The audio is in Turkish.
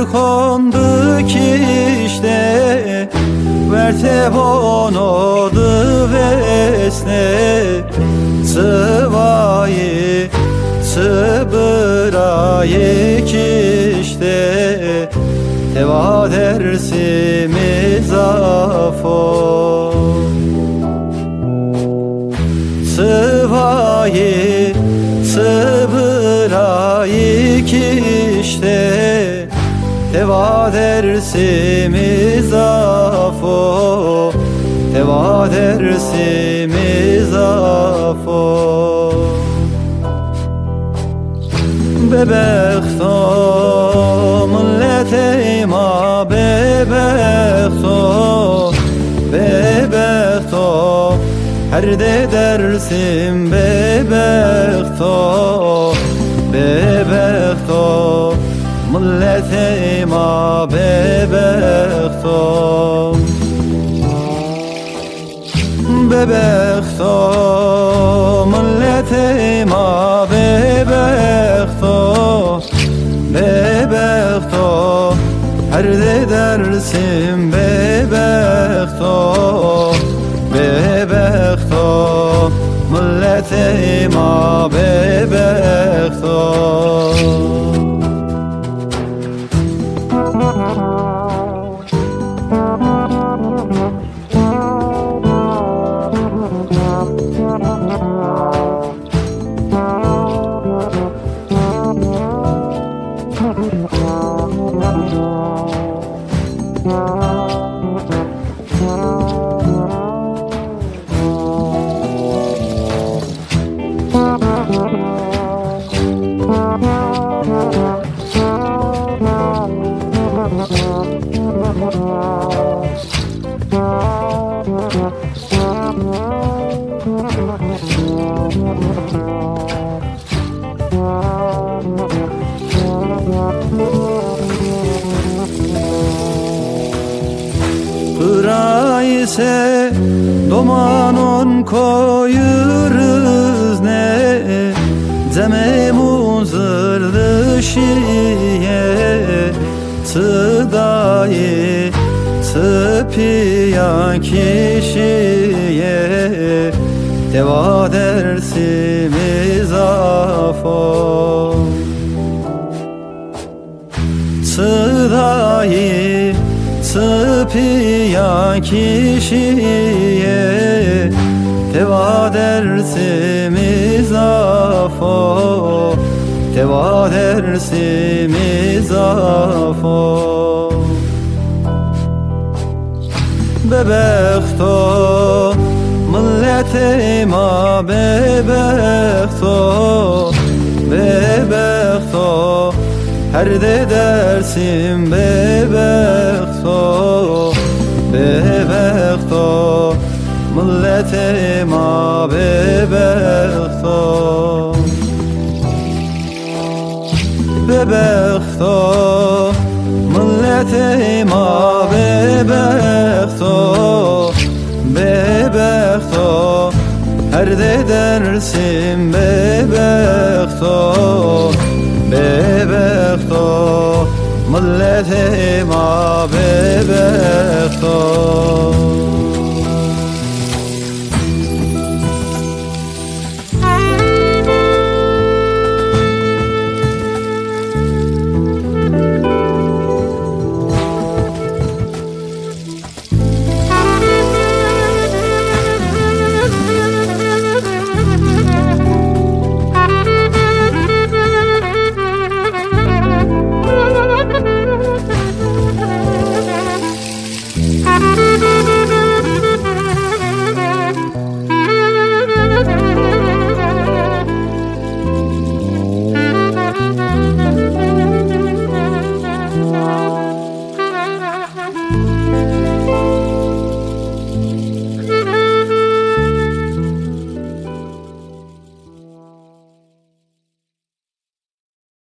kondu ki işte verte bonodu vesne sıvayı sıbırayı ki işte teva dersimiz afo sıvayı sıbırayı ki işte teva dersimiz afo teva dersimiz afo bebekto millete ma bebekto bebekto her de dersim bebekto bebekto millete ma bebekto bebekto millete ma bebekto bebekto her de dersim bebekto bebekto millete ma bebekto Pıra ise domanon koyuruz ne zememun zırdı şiye sıdayı sıpiyan kişiye teva dersimiz afo sıdayı sıpiyan kişiye teva dersimiz afo teva dersimiz afo bebekto millete ma bebekto bebekto her de dersim bebekto bebekto millete ma bebekto bebekto millete ma bebekto bebekto her de dersim bebekto bebekto millete ma bebekto